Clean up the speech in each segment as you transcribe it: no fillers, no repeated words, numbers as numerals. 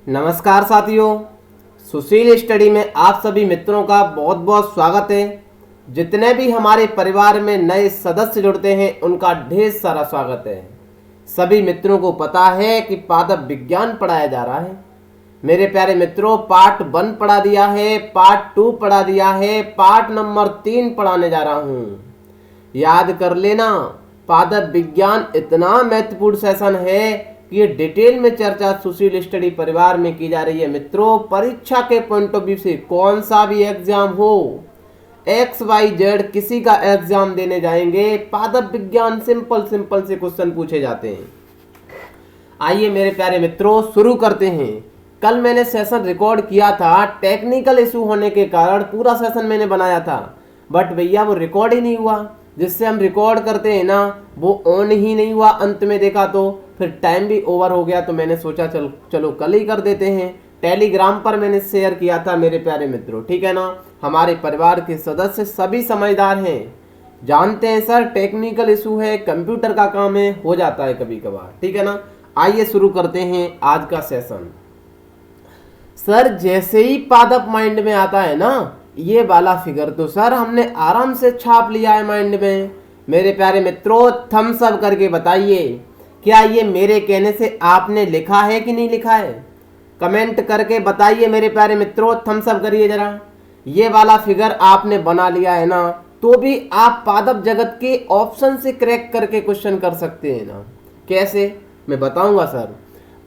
नमस्कार साथियों, सुशील स्टडी में आप सभी मित्रों का बहुत बहुत स्वागत है। जितने भी हमारे परिवार में नए सदस्य जुड़ते हैं उनका ढेर सारा स्वागत है। सभी मित्रों को पता है कि पादप विज्ञान पढ़ाया जा रहा है। मेरे प्यारे मित्रों, पार्ट 1 पढ़ा दिया है, पार्ट 2 पढ़ा दिया है, पार्ट नंबर 3 पढ़ाने जा रहा हूँ। याद कर लेना, पादप विज्ञान इतना महत्वपूर्ण सेशन है, ये डिटेल में चर्चा सुशील स्टडी परिवार में की जा रही है। मित्रों, परीक्षा के पॉइंट ऑफ व्यू से कौन सा भी एग्जाम हो, XYZ किसी का एग्जाम देने जाएंगे, पादप विज्ञान सिंपल से क्वेश्चन पूछे जाते हैं। आइए मेरे प्यारे मित्रों, शुरू करते हैं। कल मैंने सेशन रिकॉर्ड किया था, टेक्निकल इशू होने के कारण पूरा सेशन मैंने बनाया था, बट भैया वो रिकॉर्ड ही नहीं हुआ। जिससे हम रिकॉर्ड करते हैं ना, वो ऑन ही नहीं हुआ। अंत में देखा तो फिर टाइम भी ओवर हो गया, तो मैंने सोचा चलो कल ही कर देते हैं। टेलीग्राम पर मैंने शेयर किया था मेरे प्यारे मित्रों, ठीक है ना। हमारे परिवार के सदस्य सभी समझदार हैं, जानते हैं सर टेक्निकल इशू है, कंप्यूटर का काम है, हो जाता है कभी कभार, ठीक है ना। आइए शुरू करते हैं आज का सेशन। सर जैसे ही पादप माइंड में आता है ना, ये वाला फिगर तो सर हमने आराम से छाप लिया है माइंड में। मेरे प्यारे मित्रों, थम्स अप करके बताइए, क्या ये मेरे कहने से आपने लिखा है कि नहीं लिखा है? कमेंट करके बताइए मेरे प्यारे मित्रों, थम्स अप करिए जरा। ये वाला फिगर आपने बना लिया है ना, तो भी आप पादप जगत के ऑप्शन से क्रैक करके क्वेश्चन कर सकते हैं ना। कैसे, मैं बताऊंगा सर।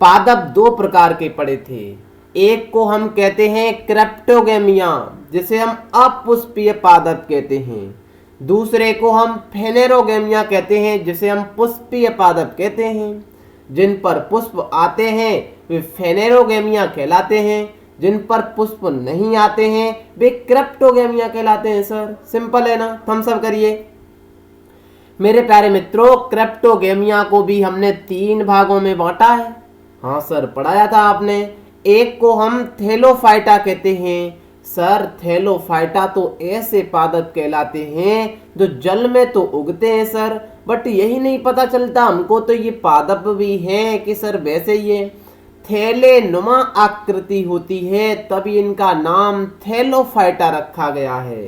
पादप दो प्रकार के पड़े थे। एक को हम कहते हैं क्रेप्टोगेमिया, जिसे हम अपुष्पीय पादप कहते हैं। दूसरे को हम फेनेरोगेमिया कहते हैं, जिसे हम पुष्पीय पादप कहते हैं। जिन पर पुष्प आते हैं वे फेनेरोगेमिया कहलाते हैं, जिन पर पुष्प नहीं आते हैं वे क्रेप्टोगेमिया कहलाते हैं। सर सिंपल है ना, थम्स अप करिए। मेरे प्यारे मित्रों, क्रेप्टोगेमिया को भी हमने 3 भागों में बांटा है। हाँ सर, पढ़ाया था आपने। एक को हम थैलोफाइटा कहते हैं। सर थैलोफाइटा तो ऐसे पादप कहलाते हैं जो जल में तो उगते हैं सर, बट यही नहीं पता चलता हमको तो ये पादप भी हैं कि सर वैसे ये थैले नुमा आकृति होती है, तभी इनका नाम थैलोफाइटा रखा गया है।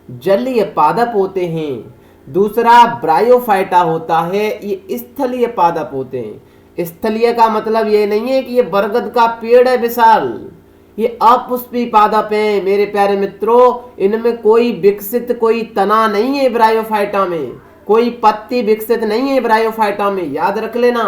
जलीय पादप होते हैं। दूसरा ब्रायोफाइटा होता है, ये स्थलीय पादप होते हैं। स्थलीय का मतलब ये नहीं है कि ये बरगद का पेड़ है विशाल, ये अपुष्पी पादप है मेरे प्यारे मित्रों। इनमें कोई विकसित कोई तना नहीं है ब्रायोफाइटा में, कोई पत्ती विकसित नहीं है ब्रायोफाइटा में, याद रख लेना।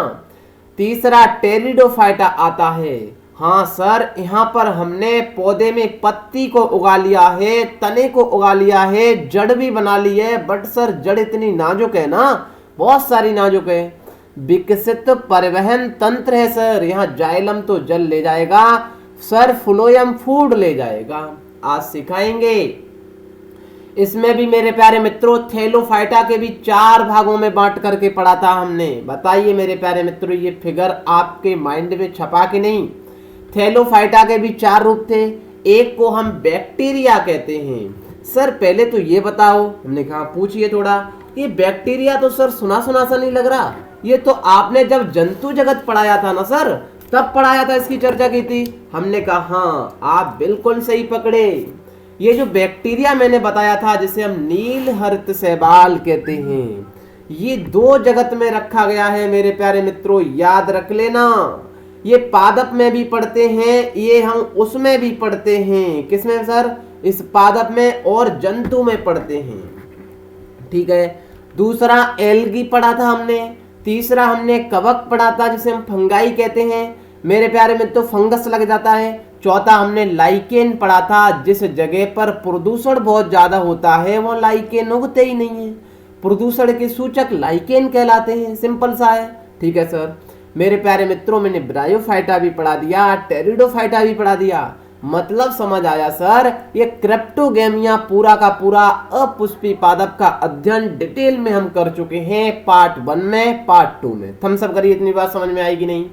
तीसरा टेरिडोफाइटा आता है। हाँ सर, यहाँ पर हमने पौधे में पत्ती को उगा लिया है, तने को उगा लिया है, जड़ भी बना ली है, बट सर जड़ इतनी नाजुक है ना, बहुत सारी नाजुक है। विकसित परिवहन तंत्र है सर, यहाँ जाइलम तो जल ले जाएगा सर, फ्लोएम फूड ले जाएगा, आज सिखाएंगे। इसमें भी मेरे प्यारे मित्रों थैलोफाइटा के भी 4 भागों में बांट करके पढ़ा था हमने। बताइए मेरे प्यारे मित्रों, ये फिगर आपके माइंड में छपा कि नहीं? थैलोफाइटा के भी 4 रूप थे। एक को हम बैक्टीरिया कहते हैं। सर पहले तो ये बताओ, हमने कहा पूछिए थोड़ा, ये बैक्टीरिया तो सर सुना सुना सा नहीं लग रहा? ये तो आपने जब जंतु जगत पढ़ाया था ना सर, तब पढ़ाया था, इसकी चर्चा की थी। हमने कहा हाँ, आप बिल्कुल सही पकड़े। ये जो बैक्टीरिया मैंने बताया था, जिसे हम नील हरित शैवाल कहते हैं, ये 2 जगत में रखा गया है मेरे प्यारे मित्रों, याद रख लेना। ये पादप में भी पढ़ते हैं, ये हम उसमें भी पढ़ते हैं। किसमें सर? इस पादप में और जंतु में पढ़ते हैं, ठीक है। दूसरा एल्गी पढ़ा था हमने। तीसरा हमने कवक पढ़ा था, जिसे हम फंगाई कहते हैं मेरे प्यारे मित्रों, फंगस लग जाता है। चौथा हमने लाइकेन पढ़ा था, जिस जगह पर प्रदूषण बहुत ज्यादा होता है वो लाइकेन उगते ही नहीं है, प्रदूषण के सूचक लाइकेन कहलाते हैं। सिंपल सा है, ठीक है सर। मेरे प्यारे मित्रों, मैंने ब्रायोफाइटा भी पढ़ा दिया, टेरिडोफाइटा भी पढ़ा दिया, मतलब समझ आया सर। ये क्रेप्टोगेमिया पूरा का पूरा अपुष्पी पादप का अध्ययन डिटेल में हम कर चुके हैं, पार्ट 1 में, पार्ट 2 में। थम्स अप करिए, इतनी बात समझ में आएगी नहीं?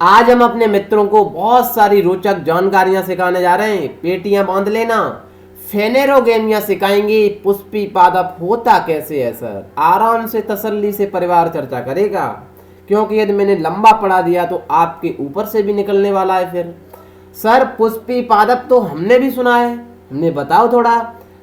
आज हम अपने मित्रों को बहुत सारी रोचक जानकारियां सिखाने जा रहे हैं, पेटियां बांध लेना। फेनेरोगेमिया सिखाएंगे, पुष्पी पादप होता कैसे है सर, आराम से तसल्ली से परिवार चर्चा करेगा। क्योंकि यदि मैंने लंबा पढ़ा दिया तो आपके ऊपर से भी निकलने वाला है फिर। सर पुष्पी पादप तो हमने भी सुना है, हमने बताओ थोड़ा।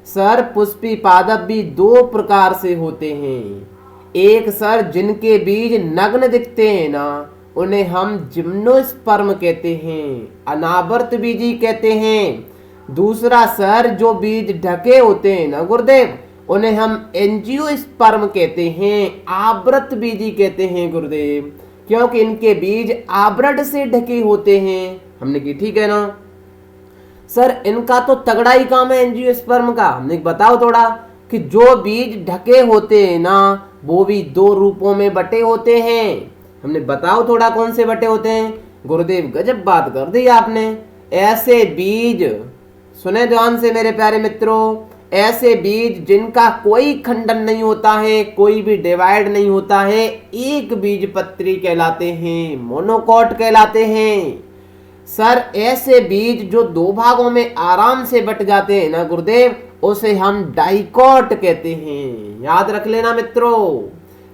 सर पुष्पी पादप भी दो प्रकार से होते हैं। एक सर जिनके बीज नग्न दिखते हैं ना, उन्हें हम जिम्नोस्पर्म कहते हैं, अनावर्त बीजी कहते हैं। दूसरा सर जो बीज ढके होते हैं ना गुरुदेव, उन्हें हम एंजियोस्पर्म कहते हैं, आवृत बीजी कहते हैं गुरुदेव, क्योंकि इनके बीज आवृत से ढके होते हैं। हमने की ठीक है ना सर, इनका तो तगड़ा ही काम है एंजियोस्पर्म का। हमने बताओ थोड़ा कि जो बीज ढके होते हैं ना, वो भी दो रूपों में बटे होते हैं। हमने बताओ थोड़ा कौन से बटे होते हैं। गुरुदेव गजब बात कर दी आपने। ऐसे बीज सुने ध्यान से मेरे प्यारे मित्रों, ऐसे बीज जिनका कोई खंडन नहीं होता है, कोई भी डिवाइड नहीं होता है, एक बीज पत्री कहलाते हैं, मोनोकॉट कहलाते हैं। सर ऐसे बीज जो दो भागों में आराम से बट जाते हैं ना गुरुदेव, उसे हम डाइकॉट कहते हैं। याद रख लेना मित्रों,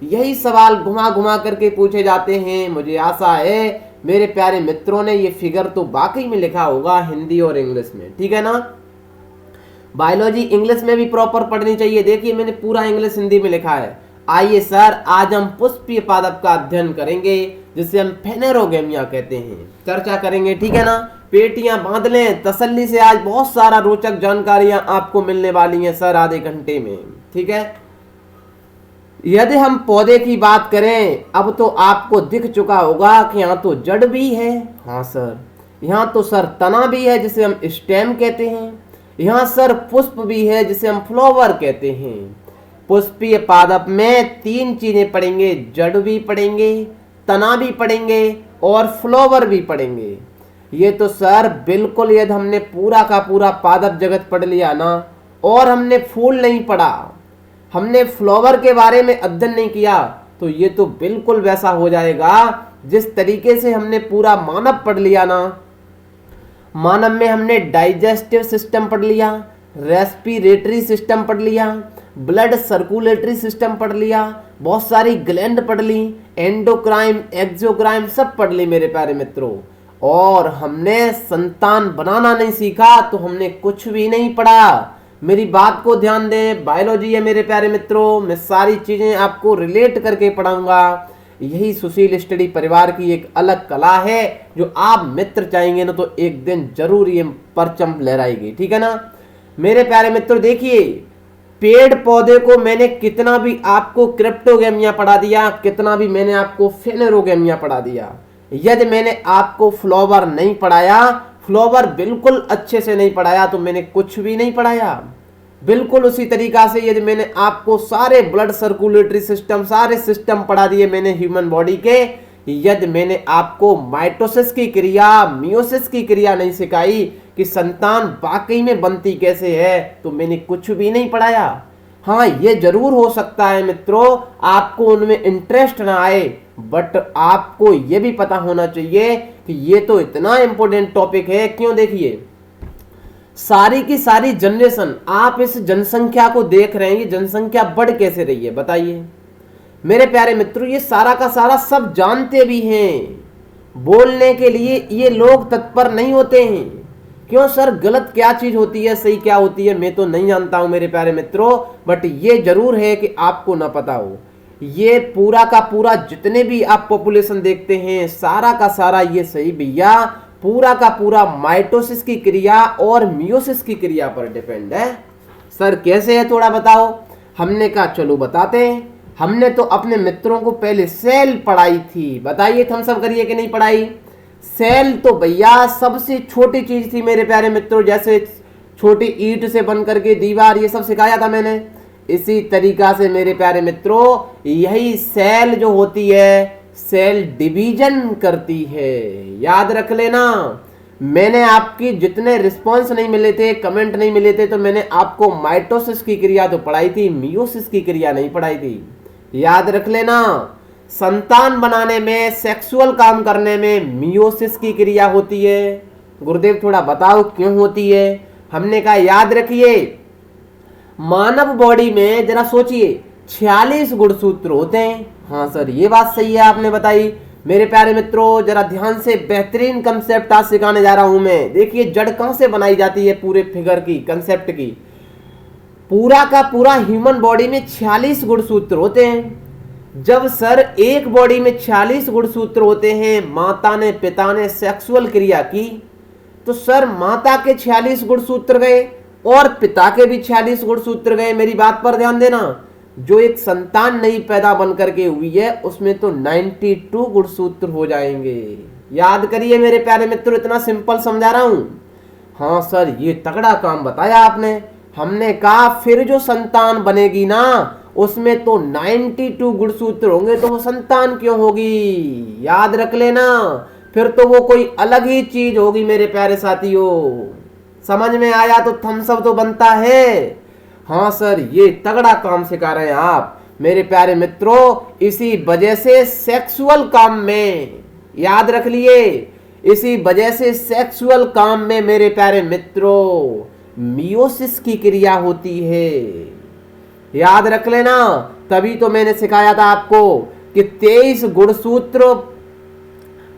यही सवाल घुमा घुमा करके पूछे जाते हैं। मुझे आशा है मेरे प्यारे मित्रों ने ये फिगर तो वाकई में लिखा होगा हिंदी और इंग्लिश में, ठीक है ना। बायोलॉजी इंग्लिश में भी प्रॉपर पढ़नी चाहिए। देखिए मैंने पूरा इंग्लिश हिंदी में लिखा है। आइए सर, आज हम पुष्पीय पादप का अध्ययन करेंगे, जिसे हम फेनेरोगेमिया कहते हैं। चर्चा करेंगे, ठीक है ना। पेटियां बांध लें तसल्ली से, आज बहुत सारा रोचक जानकारियां आपको मिलने वाली हैं सर आधे घंटे में, ठीक है। यदि हम पौधे की बात करें, अब तो आपको दिख चुका होगा कि यहाँ तो जड़ भी है, हाँ सर। यहाँ तो सर तना भी है, जिसे हम स्टेम कहते हैं। यहाँ सर पुष्प भी है, जिसे हम फ्लावर कहते हैं। पुष्पीय पादप में तीन चीजें पढ़ेंगे, जड़ भी पढ़ेंगे, तना भी पढ़ेंगे और फ्लावर भी पढ़ेंगे। ये तो सर बिल्कुल, यदि हमने पूरा का पूरा पादप जगत पढ़ लिया ना, और हमने फूल नहीं पढ़ा, हमने फ्लावर के बारे में अध्ययन नहीं किया, तो ये तो बिल्कुल वैसा हो जाएगा जिस तरीके से हमने पूरा मानव पढ़ लिया ना। मानव में हमने डाइजेस्टिव सिस्टम पढ़ लिया, रेस्पिरेटरी सिस्टम पढ़ लिया, ब्लड सर्कुलेटरी सिस्टम पढ़ लिया, बहुत सारी ग्लैंड पढ़ ली, एंडोक्राइन एक्सोक्राइन सब पढ़ ली मेरे प्यारे मित्रों। और हमने संतान बनाना नहीं सीखा तो हमने कुछ भी नहीं पढ़ा। मेरी बात को ध्यान दें, बायोलॉजी है मेरे प्यारे मित्रों, मैं सारी चीजें आपको रिलेट करके पढ़ाऊंगा। यही सुशील स्टडी परिवार की एक अलग कला है, जो आप मित्र चाहेंगे ना तो एक दिन जरूर ये परचम लहराएगी, ठीक है ना मेरे प्यारे मित्रों। देखिए पेड़ पौधे को मैंने कितना भी आपको क्रिप्टोगेमिया पढ़ा दिया, कितना भी मैंने आपको फेनेरोगेमिया पढ़ा दिया, यदि मैंने आपको फ्लावर नहीं पढ़ाया, फ्लावर बिल्कुल अच्छे से नहीं पढ़ाया, तो मैंने कुछ भी नहीं पढ़ाया। बिल्कुल उसी तरीका से यदि मैंने आपको सारे ब्लड सर्कुलेटरी सिस्टम, सारे सिस्टम पढ़ा दिए मैंने ह्यूमन बॉडी के, यदि मैंने आपको माइटोसिस की क्रिया, मियोसिस की क्रिया नहीं सिखाई कि संतान वाकई में बनती कैसे है, तो मैंने कुछ भी नहीं पढ़ाया। हाँ ये जरूर हो सकता है मित्रों आपको उनमें इंटरेस्ट ना आए, बट आपको ये भी पता होना चाहिए कि ये तो इतना इंपॉर्टेंट टॉपिक है। क्यों, देखिए सारी की सारी जनरेशन, आप इस जनसंख्या को देख रहे हैं, ये जनसंख्या बढ़ कैसे रही है बताइए मेरे प्यारे मित्रों। ये सारा का सारा सब जानते भी हैं, बोलने के लिए ये लोग तत्पर नहीं होते हैं। क्यों सर, गलत क्या चीज होती है, सही क्या होती है, मैं तो नहीं जानता हूं मेरे प्यारे मित्रों, बट ये जरूर है कि आपको ना पता हो। ये पूरा का पूरा जितने भी आप पॉपुलेशन देखते हैं, सारा का सारा ये सही भैया पूरा का पूरा माइटोसिस की क्रिया और मियोसिस की क्रिया पर डिपेंड है। सर कैसे है थोड़ा बताओ। हमने कहा चलो बताते हैं। हमने तो अपने मित्रों को पहले सेल पढ़ाई थी, बताइए थम्स अप करिए कि नहीं पढ़ाई। सेल तो भैया सबसे छोटी चीज थी मेरे प्यारे मित्रों, जैसे छोटी ईंट से बन करके दीवार, ये सब सिखाया था मैंने। इसी तरीका से मेरे प्यारे मित्रों यही सेल जो होती है, सेल डिवीजन करती है। याद रख लेना, मैंने आपकी जितने रिस्पॉन्स नहीं मिले थे, कमेंट नहीं मिले थे, तो मैंने आपको माइटोसिस की क्रिया तो पढ़ाई थी, मियोसिस की क्रिया नहीं पढ़ाई थी। याद रख लेना, संतान बनाने में, सेक्सुअल काम करने में मियोसिस की क्रिया होती है। गुरुदेव थोड़ा बताओ क्यों होती है। हमने कहा याद रखिए, मानव बॉडी में जरा सोचिए 46 गुणसूत्र होते हैं, हाँ सर, ये बात सही है आपने बताई। मेरे प्यारे मित्रों, जरा ध्यान से बेहतरीन कंसेप्ट आज सिखाने जा रहा हूं मैं। देखिए जड़ कहां से बनाई जाती है पूरे फिगर की, कंसेप्ट की। पूरा का पूरा ह्यूमन बॉडी में 46 गुणसूत्र होते हैं। जब सर एक बॉडी में 46 गुणसूत्र होते हैं, माता ने पिता ने सेक्सुअल क्रिया की, तो सर माता के 46 गुणसूत्र गए और पिता के भी 46 गुणसूत्र गए। मेरी बात पर ध्यान देना। जो एक संतान नई पैदा बन करके हुई है उसमें तो 92 गुणसूत्र हो जाएंगे। याद करिए मेरे प्यारे मित्रों, इतना सिंपल समझा रहा हूं। हाँ सर, ये तगड़ा काम बताया आपने। हमने कहा फिर जो संतान बनेगी ना उसमें तो 92 गुणसूत्र होंगे, तो वो संतान क्यों होगी? याद रख लेना, फिर तो वो कोई अलग ही चीज होगी मेरे प्यारे साथियों। समझ में आया? तो थम्स अप तो बनता है। हाँ सर, ये तगड़ा काम सिखा रहे हैं आप मेरे प्यारे मित्रों। इसी वजह से सेक्सुअल काम में, याद रख लिए, इसी वजह से सेक्सुअल काम में मेरे प्यारे मित्रों मियोसिस की क्रिया होती है। याद रख लेना। तभी तो मैंने सिखाया था आपको कि 23 गुणसूत्र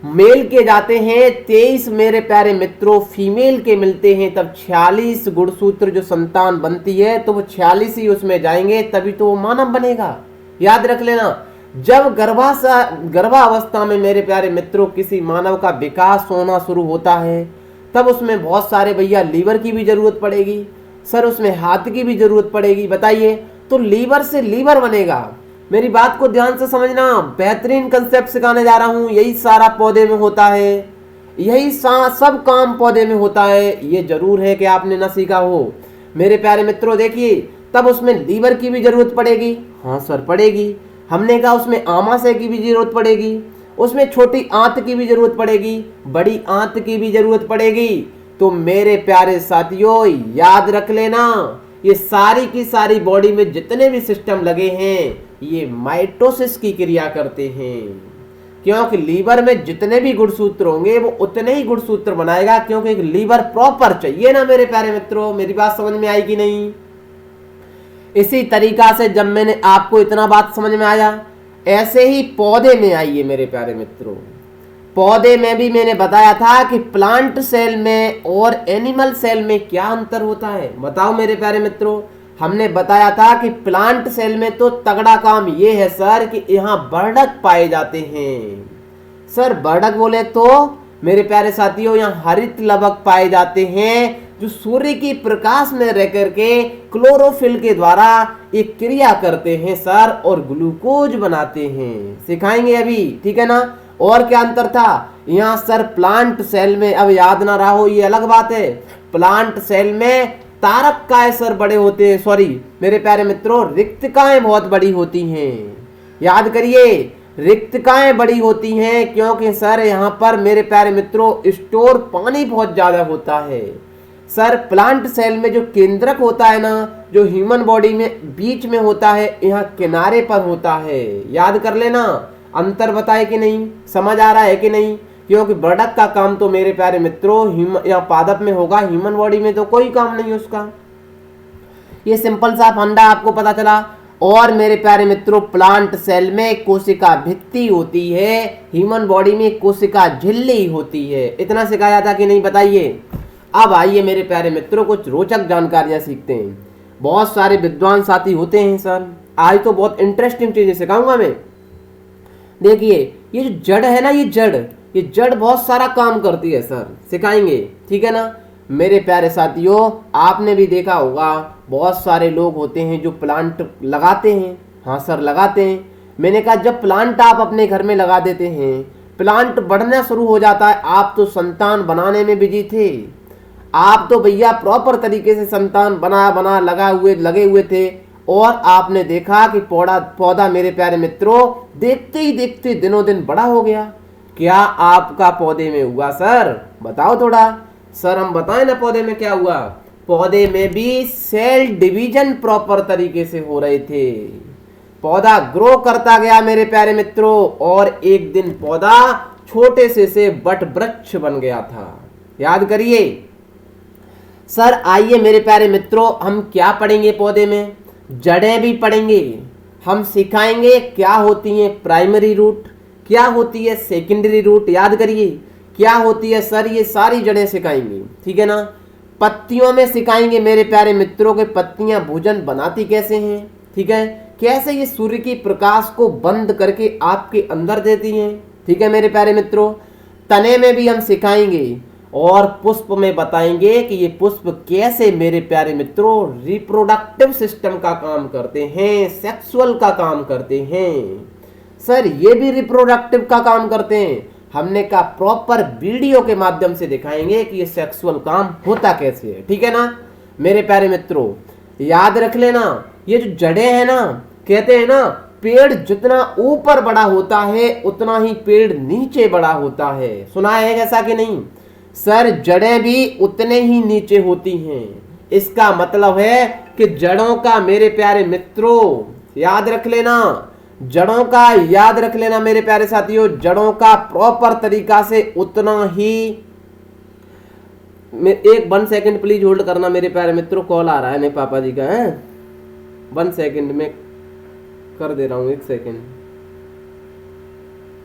मेल के जाते हैं, 23 मेरे प्यारे मित्रों फीमेल के मिलते हैं, तब 46 गुणसूत्र जो संतान बनती है तो वो 46 ही उसमें जाएंगे, तभी तो वो मानव बनेगा। याद रख लेना। जब गर्भावस्था में मेरे प्यारे मित्रों किसी मानव का विकास होना शुरू होता है, तब उसमें बहुत सारे भैया लीवर की भी जरूरत पड़ेगी, सर उसमें हाथ की भी जरूरत पड़ेगी। बताइए, तो लीवर से लीवर बनेगा। मेरी बात को ध्यान से समझना, बेहतरीन कंसेप्ट सिखाने जा रहा हूं। यही सारा पौधे में होता है, यही सब काम पौधे में होता है। ये जरूर है कि आपने ना सीखा हो मेरे प्यारे मित्रों। देखिए, तब उसमें लीवर की भी जरूरत पड़ेगी। हाँ सर, पड़ेगी। हमने कहा उसमें आमाशय की भी जरूरत पड़ेगी, उसमें छोटी आंत की भी जरूरत पड़ेगी, बड़ी आंत की भी जरूरत पड़ेगी। तो मेरे प्यारे साथियों याद रख लेना, ये सारी की सारी बॉडी में जितने भी सिस्टम लगे हैं ये माइटोसिस की क्रिया करते हैं। क्योंकि लीवर में जितने भी गुणसूत्र होंगे वो उतने ही गुणसूत्र बनाएगा, क्योंकि एक लीवर प्रॉपर चाहिए ना मेरे प्यारे मित्रों। मेरी बात समझ में आई कि नहीं? इसी तरीका से जब मैंने आपको इतना बात समझ में आया, ऐसे ही पौधे में आइए मेरे प्यारे मित्रों। पौधे में भी मैंने बताया था कि प्लांट सेल में और एनिमल सेल में क्या अंतर होता है। बताओ मेरे प्यारे मित्रों। हमने बताया था कि प्लांट सेल में तो तगड़ा काम ये है सर कि यहाँ बर्डक पाए जाते हैं। सर बर्डक बोले तो मेरे प्यारे साथियों यहाँ हरित लवक पाए जाते हैं, जो सूर्य की प्रकाश में रह करके क्लोरोफिल के द्वारा एक क्रिया करते हैं सर, और ग्लूकोज बनाते हैं। सिखाएंगे अभी, ठीक है ना। और क्या अंतर था यहाँ सर प्लांट सेल में? अब याद ना रहा हो ये अलग बात है। प्लांट सेल में तारकाएं सर बड़े होते हैं, सॉरी मेरे प्यारे मित्रों रिक्तकाएं बहुत बड़ी होती हैं। याद करिए, रिक्तकाएं बड़ी होती हैं क्योंकि सर यहाँ पर मेरे प्यारे मित्रों स्टोर पानी बहुत ज्यादा होता है। सर प्लांट सेल में जो केंद्रक होता है ना, जो ह्यूमन बॉडी में बीच में होता है, यहाँ किनारे पर होता है। याद कर लेना। अंतर बताए कि नहीं? समझ आ रहा है कि नहीं? क्योंकि बर्डक का काम तो मेरे प्यारे मित्रों या पादप में होगा, ह्यूमन बॉडी में तो कोई काम नहीं उसका। ये सिंपल सा फंडा आपको पता चला। और मेरे प्यारे मित्रों प्लांट सेल में कोशिका भित्ति होती है, ह्यूमन बॉडी में कोशिका झिल्ली होती है। इतना सिखाया था कि नहीं? बताइए। अब आइए मेरे प्यारे मित्रों कुछ रोचक जानकारियां सीखते हैं। बहुत सारे विद्वान साथी होते हैं सर, आज तो बहुत इंटरेस्टिंग चीजें सिखाऊंगा मैं। देखिए ये जो जड़ है ना, ये जड़ बहुत सारा काम करती है सर, सिखाएंगे, ठीक है ना। मेरे प्यारे साथियों आपने भी देखा होगा बहुत सारे लोग होते हैं जो प्लांट लगाते हैं। हाँ सर लगाते हैं। मैंने कहा जब प्लांट आप अपने घर में लगा देते हैं, प्लांट बढ़ना शुरू हो जाता है। आप तो संतान बनाने में बिजी थे, आप तो भैया प्रॉपर तरीके से संतान बना लगे हुए थे, और आपने देखा कि पौधा मेरे प्यारे मित्रों देखते ही देखते दिनों दिन बड़ा हो गया। क्या आपका पौधे में हुआ सर? बताओ थोड़ा सर, हम बताएं ना पौधे में क्या हुआ। पौधे में भी सेल डिवीजन प्रॉपर तरीके से हो रहे थे, पौधा ग्रो करता गया मेरे प्यारे मित्रों, और एक दिन पौधा छोटे से बट वृक्ष बन गया था। याद करिए सर। आइए मेरे प्यारे मित्रों हम क्या पढ़ेंगे पौधे में? जड़ें भी पढ़ेंगे, हम सिखाएंगे क्या होती है प्राइमरी रूट, क्या होती है सेकेंडरी रूट, याद करिए क्या होती है सर, ये सारी जड़ें सिखाएंगे, ठीक है ना। पत्तियों में सिखाएंगे मेरे प्यारे मित्रों के पत्तियां भोजन बनाती कैसे हैं, ठीक है, कैसे ये सूर्य की प्रकाश को बंद करके आपके अंदर देती हैं, ठीक है मेरे प्यारे मित्रों। तने में भी हम सिखाएंगे और पुष्प में बताएंगे कि ये पुष्प कैसे मेरे प्यारे मित्रों रिप्रोडक्टिव सिस्टम का काम करते हैं, सेक्सुअल का काम करते हैं। सर ये भी रिप्रोडक्टिव का काम करते हैं, हमने कहा प्रॉपर वीडियो के माध्यम से दिखाएंगे कि ये सेक्सुअल काम होता कैसे है, ठीक है ना मेरे प्यारे मित्रों। याद रख लेना ये जो जड़ें हैं ना, कहते हैं ना पेड़ जितना ऊपर बड़ा होता है उतना ही पेड़ नीचे बड़ा होता है, सुना है ऐसा कि नहीं सर, जड़ें भी उतने ही नीचे होती हैं। इसका मतलब है कि जड़ों का मेरे प्यारे मित्रों याद रख लेना, जड़ों का याद रख लेना मेरे प्यारे साथियों, जड़ों का प्रॉपर तरीका से उतना ही। एक 1 सेकंड प्लीज होल्ड करना मेरे प्यारे मित्रों, कॉल आ रहा है नहीं पापा जी का है, 1 सेकंड में कर दे रहा हूं, 1 सेकंड,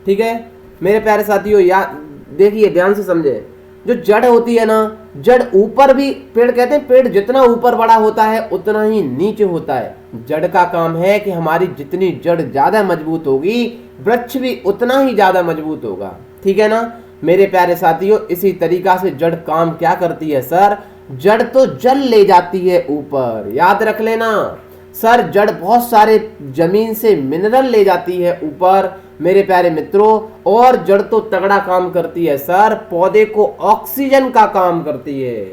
ठीक है मेरे प्यारे साथियों। याद देखिए ध्यान से समझे, जो जड़ होती है ना, जड़ ऊपर भी, पेड़ कहते हैं पेड़ जितना ऊपर बड़ा होता है उतना ही नीचे होता है। जड़ का काम है कि हमारी जितनी जड़ ज्यादा मजबूत होगी वृक्ष भी उतना ही ज्यादा मजबूत होगा, ठीक है ना मेरे प्यारे साथियों। इसी तरीका से जड़ काम क्या करती है सर, जड़ तो जल ले जाती है ऊपर, याद रख लेना सर, जड़ बहुत सारे जमीन से मिनरल ले जाती है ऊपर मेरे प्यारे मित्रों। और जड़ तो तगड़ा काम करती है सर, पौधे को ऑक्सीजन का काम करती है।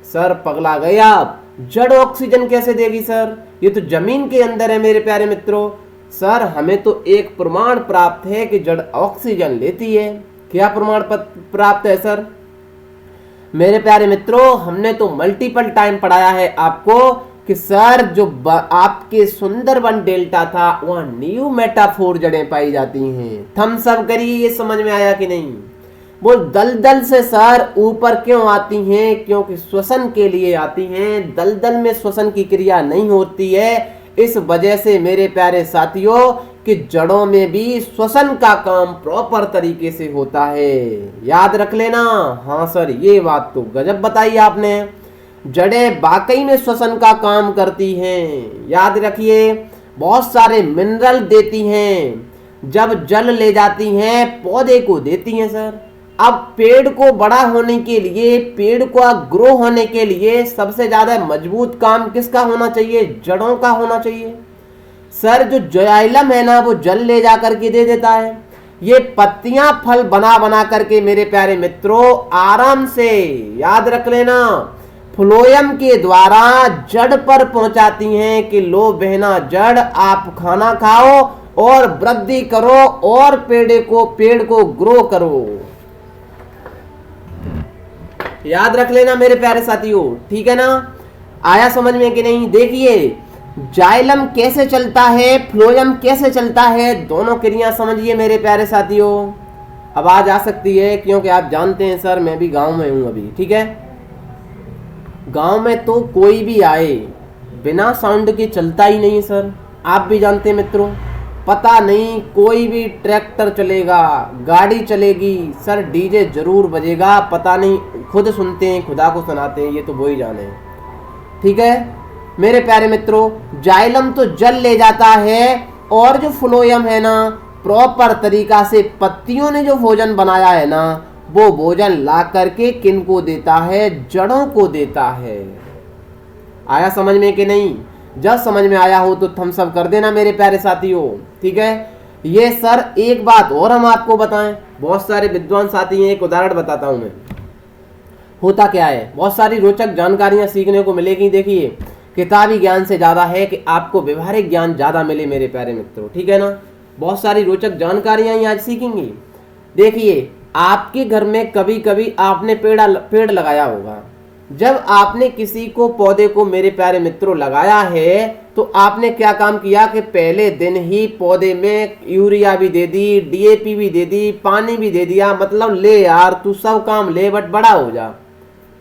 सर पगला गए आप, जड़ ऑक्सीजन कैसे देगी सर, ये तो जमीन के अंदर है मेरे प्यारे मित्रों। सर हमें तो एक प्रमाण प्राप्त है कि जड़ ऑक्सीजन लेती है। क्या प्रमाण प्राप्त है सर मेरे प्यारे मित्रों, हमने तो मल्टीपल टाइम पढ़ाया है आपको कि सर जो आपके सुंदरबन डेल्टा था वहां न्यू मेटाफोर जड़ें पाई जाती हैं। थम्स अप करिए, ये समझ में आया कि नहीं। वो दलदल से सर ऊपर क्यों आती हैं, क्योंकि श्वसन के लिए आती हैं, दलदल में श्वसन की क्रिया नहीं होती है। इस वजह से मेरे प्यारे साथियों कि जड़ों में भी श्वसन का काम प्रॉपर तरीके से होता है, याद रख लेना। हाँ सर ये बात तो गजब बताई आपने, जड़ें वाकई में श्वसन का काम करती हैं, याद रखिए। बहुत सारे मिनरल देती हैं, जब जल ले जाती हैं पौधे को देती हैं सर। अब पेड़ को बड़ा होने के लिए, पेड़ को ग्रो होने के लिए सबसे ज्यादा मजबूत काम किसका होना चाहिए, जड़ों का होना चाहिए सर। जो जाइलम है ना वो जल ले जा करके दे देता है, ये पत्तियां फल बना बना करके मेरे प्यारे मित्रों आराम से याद रख लेना फ्लोएम के द्वारा जड़ पर पहुंचाती हैं कि लो बहना जड़ आप खाना खाओ और वृद्धि करो और पेड़ को ग्रो करो, याद रख लेना मेरे प्यारे साथियों, ठीक है ना। आया समझ में कि नहीं। देखिए जाइलम कैसे चलता है, फ्लोएम कैसे चलता है, दोनों क्रिया समझिए मेरे प्यारे साथियों। आवाज आ सकती है क्योंकि आप जानते हैं सर मैं भी गांव में हूं अभी, ठीक है। गांव में तो कोई भी आए बिना साउंड के चलता ही नहीं सर, आप भी जानते हैं मित्रों। पता नहीं कोई भी ट्रैक्टर चलेगा, गाड़ी चलेगी सर, डीजे जरूर बजेगा, पता नहीं खुद सुनते हैं खुदा को सुनाते हैं, ये तो वो ही जाने, ठीक है मेरे प्यारे मित्रों। जाइलम तो जल ले जाता है और जो फ्लोएम है ना प्रॉपर तरीका से पत्तियों ने जो भोजन बनाया है ना वो भोजन ला करके किन को देता है, जड़ों को देता है। आया समझ में कि नहीं। जब समझ में आया हो तो थम्स अप कर देना मेरे प्यारे साथियों, ठीक है। ये सर एक बात और हम आपको बताएं, बहुत सारे विद्वान साथी हैं, एक उदाहरण बताता हूं मैं। होता क्या है, बहुत सारी रोचक जानकारियां सीखने को मिलेगी। देखिए किताबी ज्ञान से ज्यादा है कि आपको व्यवहारिक ज्ञान ज्यादा मिले मेरे प्यारे मित्रों, ठीक है ना। बहुत सारी रोचक जानकारियां ही आज सीखेंगी। देखिए आपके घर में कभी कभी आपने पेड़ लगाया होगा, जब आपने किसी को पौधे को मेरे प्यारे मित्रों लगाया है तो आपने क्या काम किया कि पहले दिन ही पौधे में यूरिया भी दे दी, डीएपी भी दे दी, पानी भी दे दिया, मतलब ले यार तू सब काम ले बट बड़ा हो जा।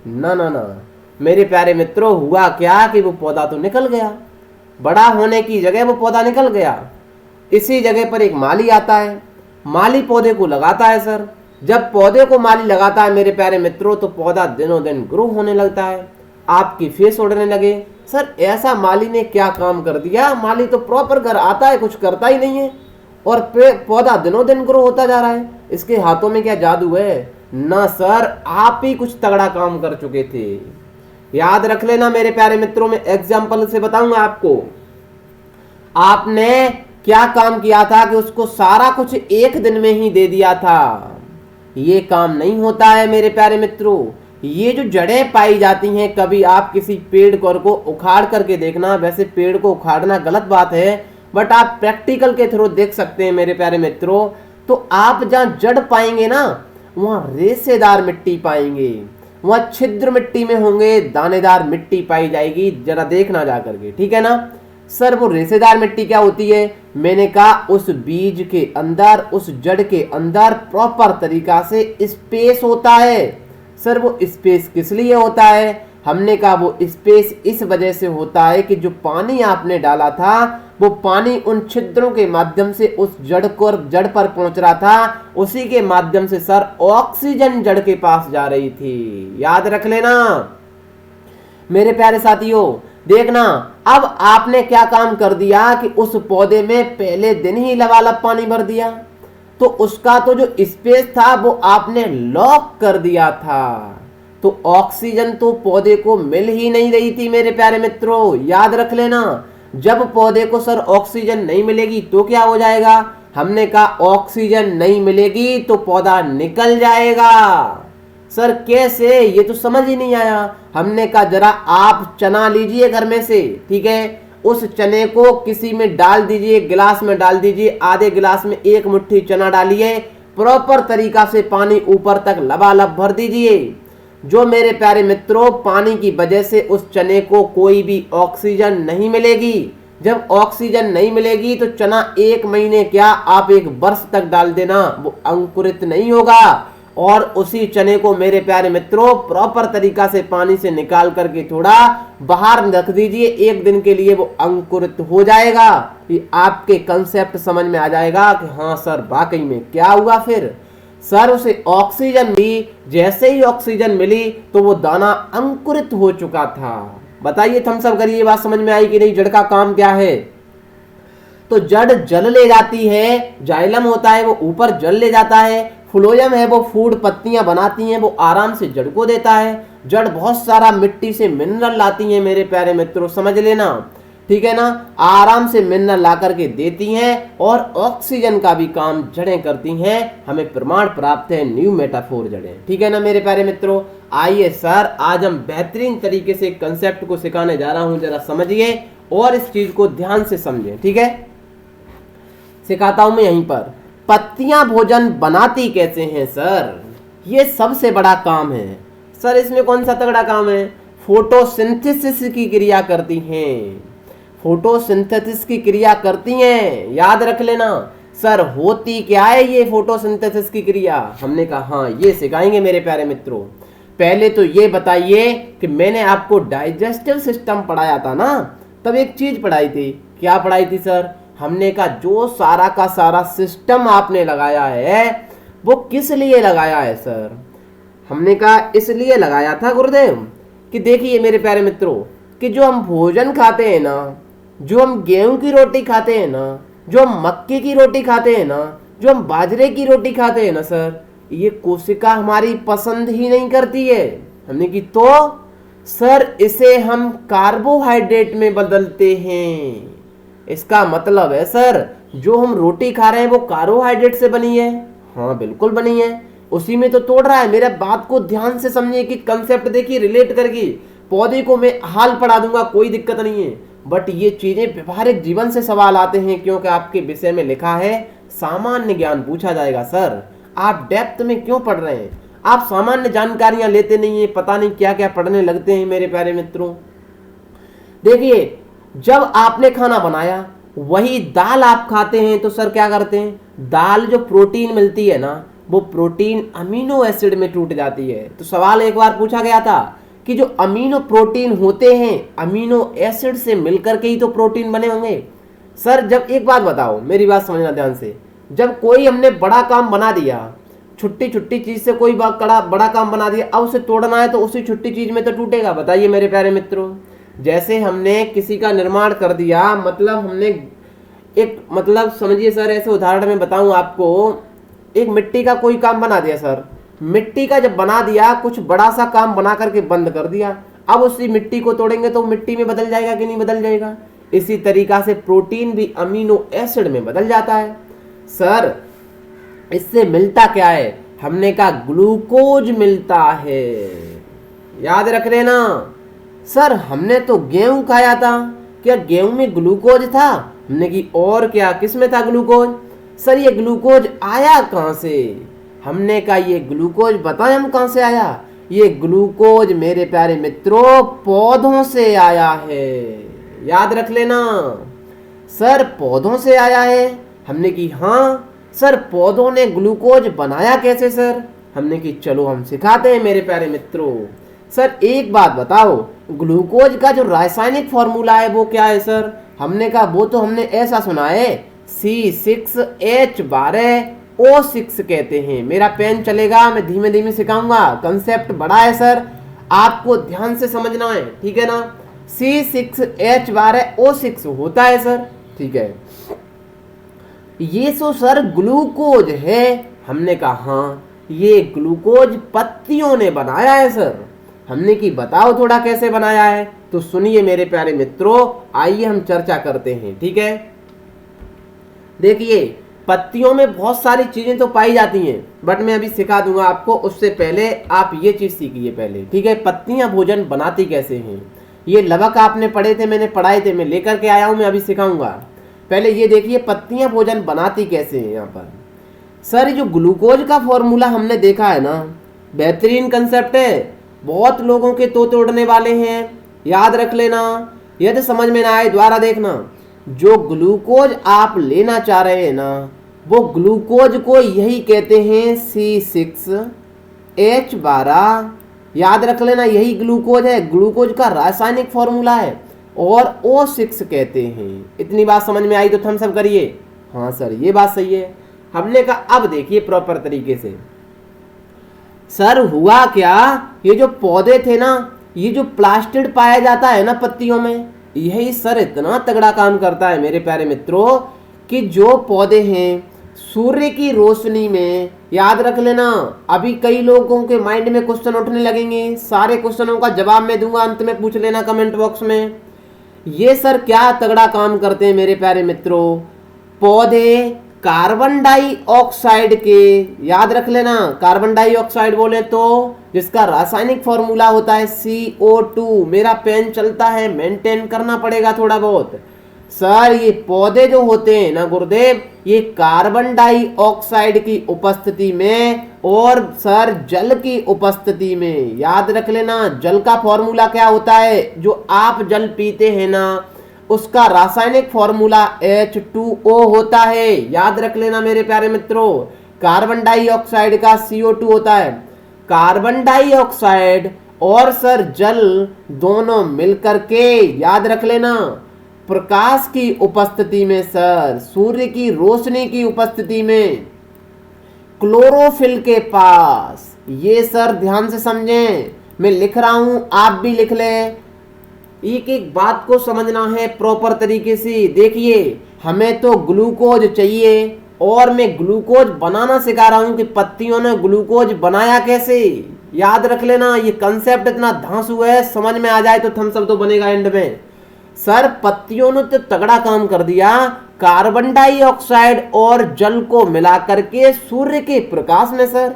ना ना ना मेरे प्यारे मित्रों, हुआ क्या कि वो पौधा तो निकल गया, बड़ा होने की जगह वो पौधा निकल गया। इसी जगह पर एक माली आता है, माली पौधे को लगाता है सर। जब पौधे को माली लगाता है मेरे प्यारे मित्रों, तो पौधा दिनों दिन ग्रो होने लगता है, आपकी फेस उड़ने लगे। सर ऐसा माली ने क्या काम कर दिया? माली तो प्रॉपर घर आता है, कुछ करता ही नहीं है, और पौधा दिनों दिन ग्रो होता जा रहा है। इसके हाथों में क्या जादू है? ना सर, आप ही कुछ तगड़ा काम कर चुके थे। याद रख लेना मेरे प्यारे मित्रों, मैं एग्जाम्पल से बताऊंगा आपको। आपने क्या काम किया था कि उसको सारा कुछ एक दिन में ही दे दिया था। ये काम नहीं होता है मेरे प्यारे मित्रों। ये जो जड़ें पाई जाती हैं, कभी आप किसी पेड़ को उखाड़ करके देखना। वैसे पेड़ को उखाड़ना गलत बात है, बट आप प्रैक्टिकल के थ्रू देख सकते हैं मेरे प्यारे मित्रों। तो आप जहां जड़ पाएंगे ना, वहां रेसेदार मिट्टी पाएंगे, वहां छिद्र मिट्टी में होंगे दानेदार मिट्टी पाई जाएगी। जरा देखना जा करके, ठीक है ना सर। वो रेसेदार मिट्टी क्या होती है? मैंने कहा उस बीज के अंदर, उस जड़ के अंदर प्रॉपर तरीका से स्पेस होता है। सर वो स्पेस किस लिए होता है? हमने कहा वो स्पेस इस वजह से होता है कि जो पानी आपने डाला था, वो पानी उन छिद्रों के माध्यम से उस जड़ पर पहुंच रहा था। उसी के माध्यम से सर ऑक्सीजन जड़ के पास जा रही थी। याद रख लेना मेरे प्यारे साथियों। देखना, अब आपने क्या काम कर दिया कि उस पौधे में पहले दिन ही लबालब पानी भर दिया, तो उसका तो जो स्पेस था वो आपने लॉक कर दिया था। तो ऑक्सीजन तो पौधे को मिल ही नहीं रही थी मेरे प्यारे मित्रों। याद रख लेना, जब पौधे को सर ऑक्सीजन नहीं मिलेगी तो क्या हो जाएगा? हमने कहा ऑक्सीजन नहीं मिलेगी तो पौधा निकल जाएगा। सर कैसे? ये तो समझ ही नहीं आया। हमने कहा जरा आप चना लीजिए घर में से, ठीक है, उस चने को किसी में डाल दीजिए, गिलास में डाल दीजिए, आधे गिलास में एक मुट्ठी चना डालिए, प्रॉपर तरीका से पानी ऊपर तक लबालब भर दीजिए। जो मेरे प्यारे मित्रों, पानी की वजह से उस चने को कोई भी ऑक्सीजन नहीं मिलेगी। जब ऑक्सीजन नहीं मिलेगी तो चना 1 महीने क्या, आप 1 वर्ष तक डाल देना, वो अंकुरित नहीं होगा। और उसी चने को मेरे प्यारे मित्रों प्रॉपर तरीका से पानी से निकाल करके थोड़ा बाहर रख दीजिए, 1 दिन के लिए वो अंकुरित हो जाएगा। ये आपके कंसेप्ट समझ में आ जाएगा कि हाँ सर वाकई में क्या हुआ। फिर सर उसे ऑक्सीजन मिली, जैसे ही ऑक्सीजन मिली तो वो दाना अंकुरित हो चुका था। बताइए थम्स अप करिए, बात समझ में आई कि नहीं? जड़ का काम क्या है? तो जड़ जल ले जाती है, जाइलम होता है वो ऊपर जल ले जाता है, फ्लोएम है वो फूड पत्तियां बनाती हैं, वो आराम से जड़ को देता है। जड़ बहुत सारा मिट्टी से मिनरल लाती हैं मेरे प्यारे मित्रों, समझ लेना, ठीक है ना। आराम से मिनरल ला करके देती हैं और ऑक्सीजन का भी काम जड़ें करती हैं। हमें प्रमाण प्राप्त है, न्यू मेटाफोर जड़ें, ठीक है ना मेरे प्यारे मित्रों। आइए सर आज हम बेहतरीन तरीके से कंसेप्ट को सिखाने जा रहा हूं, जरा समझिए और इस चीज को ध्यान से समझें, ठीक है। सिखाता हूं मैं यहीं पर। पत्तियां भोजन बनाती कैसे हैं सर? ये सबसे बड़ा काम है सर। इसमें कौन सा तगड़ा काम है? फोटोसिंथेसिस की क्रिया करती हैं, फोटोसिंथेसिस की क्रिया करती हैं। याद रख लेना सर, होती क्या है ये फोटोसिंथेसिस की क्रिया? हमने कहा हाँ ये सिखाएंगे मेरे प्यारे मित्रों। पहले तो ये बताइए कि मैंने आपको डाइजेस्टिव सिस्टम पढ़ाया था ना, तब एक चीज पढ़ाई थी। क्या पढ़ाई थी सर? हमने कहा जो सारा का सारा सिस्टम आपने लगाया है वो किस लिए लगाया है सर? हमने कहा इसलिए लगाया था गुरुदेव कि देखिए मेरे प्यारे मित्रों कि जो हम भोजन खाते हैं ना, जो हम गेहूं की रोटी खाते हैं ना, जो हम मक्के की रोटी खाते हैं ना, जो हम बाजरे की रोटी खाते हैं ना सर, ये कोशिका हमारी पसंद ही नहीं करती है। हमने की तो सर इसे हम कार्बोहाइड्रेट में बदलते हैं। इसका मतलब है सर जो हम रोटी खा रहे हैं वो कार्बोहाइड्रेट से बनी है। हाँ बिल्कुल बनी है, उसी में तो तोड़ रहा है। मेरे बात को ध्यान से समझिए कि कंसेप्ट देखिए रिलेट करके। पौधे को मैं हाल पढ़ा दूंगा, कोई दिक्कत नहीं है, बट ये चीजें व्यवहारिक जीवन से सवाल आते हैं क्योंकि आपके विषय में लिखा है सामान्य ज्ञान पूछा जाएगा। सर आप डेप्थ में क्यों पढ़ रहे हैं? आप सामान्य जानकारियां लेते नहीं है, पता नहीं क्या क्या पढ़ने लगते हैं मेरे प्यारे मित्रों। देखिए जब आपने खाना बनाया वही दाल आप खाते हैं तो सर क्या करते हैं? दाल जो प्रोटीन मिलती है ना, वो प्रोटीन अमीनो एसिड में टूट जाती है। तो सवाल एक बार पूछा गया था कि जो अमीनो प्रोटीन होते हैं अमीनो एसिड से मिलकर के ही तो प्रोटीन बने होंगे। सर जब एक बात बताओ, मेरी बात समझना ध्यान से, जब कोई हमने बड़ा काम बना दिया, छुट्टी छुट्टी चीज से कोई बड़ा काम बना दिया, अब उसे तोड़ना है तो उसी छुट्टी चीज में तो टूटेगा। बताइए मेरे प्यारे मित्रों, जैसे हमने किसी का निर्माण कर दिया, मतलब हमने एक, मतलब समझिए सर, ऐसे उदाहरण में बताऊं आपको, एक मिट्टी का कोई काम बना दिया सर, मिट्टी का जब बना दिया, कुछ बड़ा सा काम बना करके बंद कर दिया, अब उसी मिट्टी को तोड़ेंगे तो मिट्टी में बदल जाएगा कि नहीं बदल जाएगा। इसी तरीका से प्रोटीन भी अमीनो एसिड में बदल जाता है। सर इससे मिलता क्या है, हमने कहा ग्लूकोज मिलता है, याद रख लेना। सर हमने तो गेहूं खाया था, क्या गेहूं में ग्लूकोज था? हमने की और क्या, किस में था ग्लूकोज? सर ये ग्लूकोज आया कहां से? हमने कहा ये ग्लूकोज बताएं हम कहां से आया। ये ग्लूकोज मेरे प्यारे मित्रों पौधों से आया है, याद रख लेना। सर पौधों से आया है? हमने की हाँ। सर पौधों ने ग्लूकोज बनाया कैसे सर? हमने की चलो हम सिखाते हैं मेरे प्यारे मित्रों। सर एक बात बताओ, ग्लूकोज का जो रासायनिक फॉर्मूला है वो क्या है सर? हमने कहा वो तो हमने ऐसा सुना है, C6H12O6 कहते हैं। मेरा पेन चलेगा, मैं धीमे धीमे सिखाऊंगा, कंसेप्ट बड़ा है सर, आपको ध्यान से समझना है, ठीक है ना। C6H12O6 होता है सर, ठीक है। ये तो सर ग्लूकोज है। हमने कहा हाँ, ये ग्लूकोज पत्तियों ने बनाया है सर। हमने की बताओ थोड़ा कैसे बनाया है, तो सुनिए मेरे प्यारे मित्रों, आइए हम चर्चा करते हैं, ठीक है। देखिए पत्तियों में बहुत सारी चीजें तो पाई जाती हैं, बट मैं अभी सिखा दूंगा आपको, उससे पहले आप ये चीज सीखिए पहले, ठीक है। पत्तियां भोजन बनाती कैसे हैं, ये लवक आपने पढ़े थे, मैंने पढ़ाए थे, मैं लेकर के आया हूं, मैं अभी सिखाऊंगा। पहले ये देखिए पत्तियां भोजन बनाती कैसे हैं। यहाँ पर सर जो ग्लूकोज का फॉर्मूला हमने देखा है ना, बेहतरीन कंसेप्ट है, बहुत लोगों के तो तोड़ने वाले हैं, याद रख लेना। यदि समझ में ना आए दोबारा देखना। जो ग्लूकोज आप लेना चाह रहे हैं ना, वो ग्लूकोज को यही कहते हैं C6H12, याद रख लेना, यही ग्लूकोज है, ग्लूकोज का रासायनिक फॉर्मूला है, और O6 कहते हैं। इतनी बात समझ में आई तो थम्स अप करिए। हाँ सर ये बात सही है। हमने कहा अब देखिए प्रॉपर तरीके से। सर हुआ क्या, ये जो पौधे थे ना, ये जो प्लास्टिड पाया जाता है ना पत्तियों में, यही सर इतना तगड़ा काम करता है मेरे प्यारे मित्रों, कि जो पौधे हैं सूर्य की रोशनी में, याद रख लेना, अभी कई लोगों के माइंड में क्वेश्चन उठने लगेंगे, सारे क्वेश्चनों का जवाब मैं दूंगा, अंत में पूछ लेना कमेंट बॉक्स में। ये सर क्या तगड़ा काम करते हैं मेरे प्यारे मित्रों, पौधे कार्बन डाइऑक्साइड के, याद रख लेना, कार्बन डाइऑक्साइड बोले तो जिसका रासायनिक फॉर्मूला होता है CO2। मेरा पेन चलता है, मेंटेन करना पड़ेगा थोड़ा बहुत। सर ये पौधे जो होते हैं ना गुरुदेव, ये कार्बन डाइऑक्साइड की उपस्थिति में और सर जल की उपस्थिति में, याद रख लेना, जल का फॉर्मूला क्या होता है, जो आप जल पीते हैं ना, उसका रासायनिक फॉर्मूला H2O होता है, याद रख लेना मेरे प्यारे मित्रों। कार्बन डाइऑक्साइड का CO2 होता है। कार्बन डाइऑक्साइड और सर जल दोनों मिलकर के, याद रख लेना, प्रकाश की उपस्थिति में, सर सूर्य की रोशनी की उपस्थिति में, क्लोरोफिल के पास, ये सर ध्यान से समझें, मैं लिख रहा हूं आप भी लिख लें, एक एक बात को समझना है प्रॉपर तरीके से। देखिए हमें तो ग्लूकोज चाहिए, और मैं ग्लूकोज बनाना सिखा रहा हूं कि पत्तियों ने ग्लूकोज बनाया कैसे, याद रख लेना। ये कंसेप्ट इतना धांसू है, समझ में आ जाए तो थम्स अप तो बनेगा एंड में। सर पत्तियों ने तो तगड़ा काम कर दिया, कार्बन डाइऑक्साइड और जल को मिला करके सूर्य के प्रकाश में सर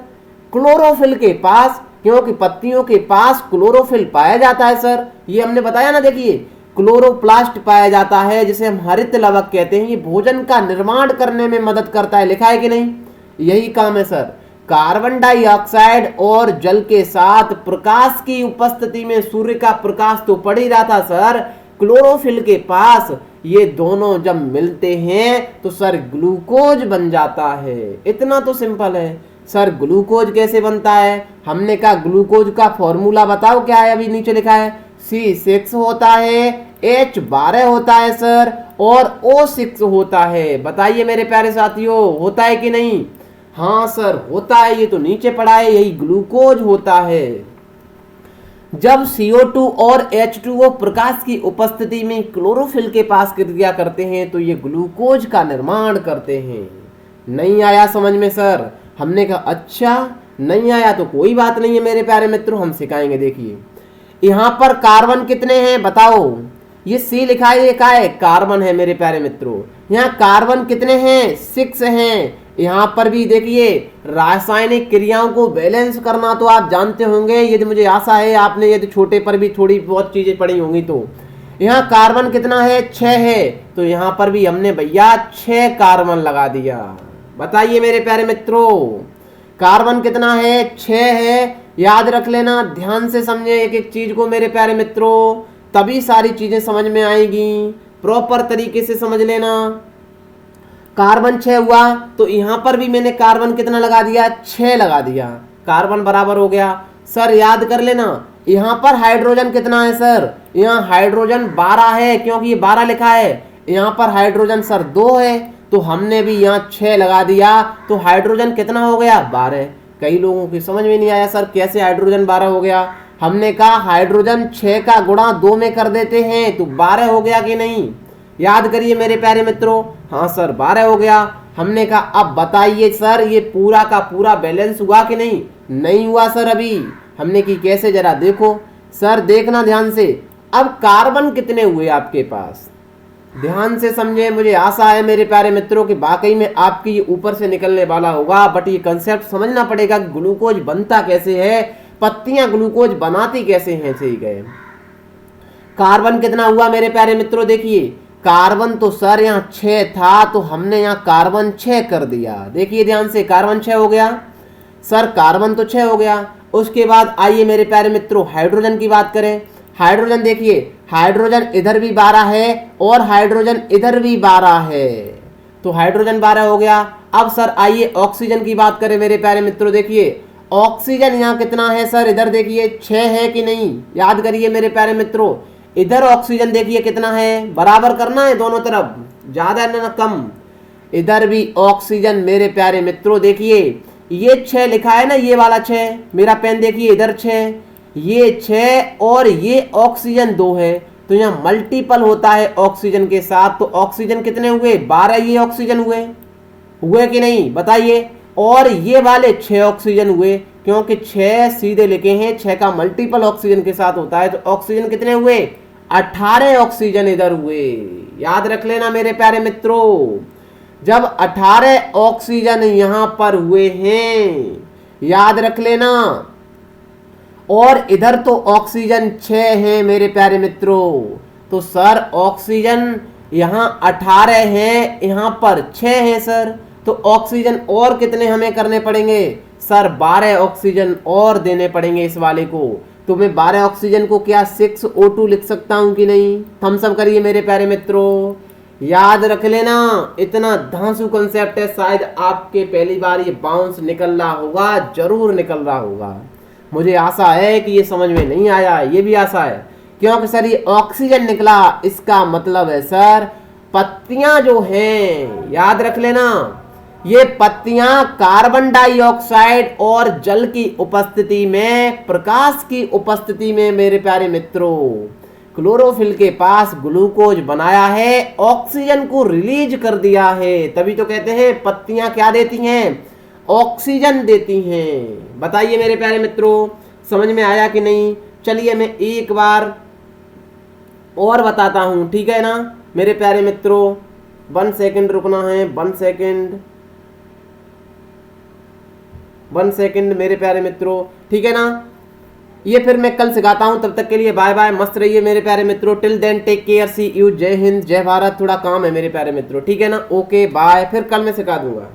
क्लोरोफिल के पास, क्योंकि पत्तियों के पास क्लोरोफिल पाया जाता है सर, ये हमने बताया ना। देखिए क्लोरोप्लास्ट पाया जाता है, जिसे हम हरित लवक कहते हैं, ये भोजन का निर्माण करने में मदद करता है, लिखा है कि नहीं, यही काम है सर। कार्बन डाइऑक्साइड और जल के साथ प्रकाश की उपस्थिति में, सूर्य का प्रकाश तो पड़ ही रहा था सर क्लोरोफिल के पास, ये दोनों जब मिलते हैं तो सर ग्लूकोज बन जाता है। इतना तो सिंपल है। सर ग्लूकोज कैसे बनता है, हमने कहा ग्लूकोज का फॉर्मूला बताओ क्या है, अभी नीचे लिखा है C6 होता है, H12 होता है सर, और O6 होता है। बताइए मेरे प्यारे साथियों, होता है कि नहीं? हाँ सर होता है, ये तो नीचे पड़ा है, यही ग्लूकोज होता है। जब CO2 और H2O प्रकाश की उपस्थिति में क्लोरोफिल के पास क्रिया करते हैं तो ये ग्लूकोज का निर्माण करते हैं। नहीं आया समझ में सर? हमने कहा अच्छा नहीं आया तो कोई बात नहीं है मेरे प्यारे मित्रों, हम सिखाएंगे। देखिए यहाँ पर कार्बन कितने हैं बताओ, ये C लिखा है, ये क्या है? कार्बन है मेरे प्यारे मित्रों। यहाँ कार्बन कितने हैं? 6 हैं। यहाँ पर भी देखिए रासायनिक क्रियाओं को बैलेंस करना तो आप जानते होंगे, यदि मुझे आशा है आपने यदि छोटे पर भी थोड़ी बहुत चीजें पढ़ी होंगी। तो यहाँ कार्बन कितना है? 6 है, तो यहाँ पर भी हमने भैया 6 कार्बन लगा दिया। बताइए मेरे प्यारे मित्रों कार्बन कितना है? 6 है। याद रख लेना, ध्यान से समझे एक एक चीज को मेरे प्यारे मित्रों, तभी सारी चीजें समझ में आएगी। प्रॉपर तरीके से समझ लेना। कार्बन 6 हुआ, तो यहां पर भी मैंने कार्बन कितना लगा दिया? 6 लगा दिया। कार्बन बराबर हो गया। सर याद कर लेना, यहां पर हाइड्रोजन कितना है सर? यहाँ हाइड्रोजन 12 है, क्योंकि ये 12 लिखा है। यहाँ पर हाइड्रोजन सर 2 है, तो हमने भी यहाँ 6 लगा दिया, तो हाइड्रोजन कितना हो गया? 12। कई लोगों की समझ में नहीं आया सर कैसे हाइड्रोजन 12 हो गया। हमने कहा हाइड्रोजन 6 का गुणा 2 में कर देते हैं तो 12 हो गया कि नहीं? याद करिए मेरे प्यारे मित्रों। हाँ सर 12 हो गया। हमने कहा अब बताइए सर ये पूरा का पूरा बैलेंस हुआ कि नहीं? नहीं हुआ सर अभी। हमने की कैसे, जरा देखो सर, देखना ध्यान से। अब कार्बन कितने हुए आपके पास? ध्यान से समझे, मुझे आशा है मेरे प्यारे मित्रों कि वाकई में आपकी ये ऊपर से निकलने वाला होगा, बट ये कंसेप्ट समझना पड़ेगा कि ग्लूकोज बनता कैसे है, पत्तियां ग्लूकोज बनाती कैसे हैं। सही गए। कार्बन कितना हुआ मेरे प्यारे मित्रों? देखिए कार्बन तो सर यहाँ 6 था, तो हमने यहाँ कार्बन 6 कर दिया। देखिए ध्यान से, कार्बन 6 हो गया सर, कार्बन तो 6 हो गया। उसके बाद आइए मेरे प्यारे मित्रों हाइड्रोजन की बात करें। हाइड्रोजन देखिए, हाइड्रोजन इधर भी 12 है और हाइड्रोजन इधर भी 12 है, तो हाइड्रोजन 12 हो गया। अब सर आइए ऑक्सीजन की बात करें मेरे प्यारे मित्रों। देखिए ऑक्सीजन यहाँ कितना है सर? इधर देखिए 6 है कि नहीं? याद करिए मेरे प्यारे मित्रों। इधर ऑक्सीजन देखिए कितना है, बराबर करना है दोनों तरफ, ज्यादा ना कम। इधर भी ऑक्सीजन मेरे प्यारे मित्रों देखिए ये 6 लिखा है ना, ये वाला 6, मेरा पेन देखिए इधर 6, ये 6 और ये ऑक्सीजन 2 है, तो यहाँ मल्टीपल होता है ऑक्सीजन के साथ। तो ऑक्सीजन कितने हुए? 12 ये ऑक्सीजन हुए कि नहीं बताइए? और ये वाले 6 ऑक्सीजन हुए, क्योंकि 6 सीधे लिखे हैं, 6 का मल्टीपल ऑक्सीजन के साथ होता है। तो ऑक्सीजन कितने हुए? 18 ऑक्सीजन इधर हुए। याद रख लेना मेरे प्यारे मित्रों, जब 18 ऑक्सीजन यहां पर हुए हैं, याद रख लेना। और इधर तो ऑक्सीजन 6 है मेरे प्यारे मित्रों, तो सर ऑक्सीजन यहां 18 है, यहां पर 6 है सर, तो ऑक्सीजन और कितने हमें करने पड़ेंगे सर? 12 ऑक्सीजन और देने पड़ेंगे इस वाले को। तो मैं 12 ऑक्सीजन को क्या 6O2 लिख सकता हूं कि नहीं? थम्स अप करिए मेरे प्यारे मित्रों। याद रख लेना, इतना धांसू कंसेप्ट है, शायद आपके पहली बार ये बाउंस निकल रहा होगा, जरूर निकल रहा होगा। मुझे आशा है कि ये समझ में नहीं आया, ये भी आशा है, क्योंकि सर ये ऑक्सीजन निकला, इसका मतलब है सर पत्तियां जो हैं, याद रख लेना, ये पत्तियां कार्बन डाइऑक्साइड और जल की उपस्थिति में, प्रकाश की उपस्थिति में मेरे प्यारे मित्रों क्लोरोफिल के पास ग्लूकोज बनाया है, ऑक्सीजन को रिलीज कर दिया है। तभी तो कहते हैं पत्तियां क्या देती हैं? ऑक्सीजन देती हैं। बताइए मेरे प्यारे मित्रों समझ में आया कि नहीं? चलिए मैं एक बार और बताता हूं, ठीक है ना मेरे प्यारे मित्रों? 1 सेकंड रुकना है, 1 सेकंड मेरे प्यारे मित्रों, ठीक है ना? ये फिर मैं कल सिखाता हूं, तब तक के लिए बाय बाय, मस्त रहिए मेरे प्यारे मित्रों। Till then take care, see you, जय हिंद जय भारत। थोड़ा काम है मेरे प्यारे मित्रों, ठीक है ना? ओके बाय, फिर कल मैं सिखा दूंगा।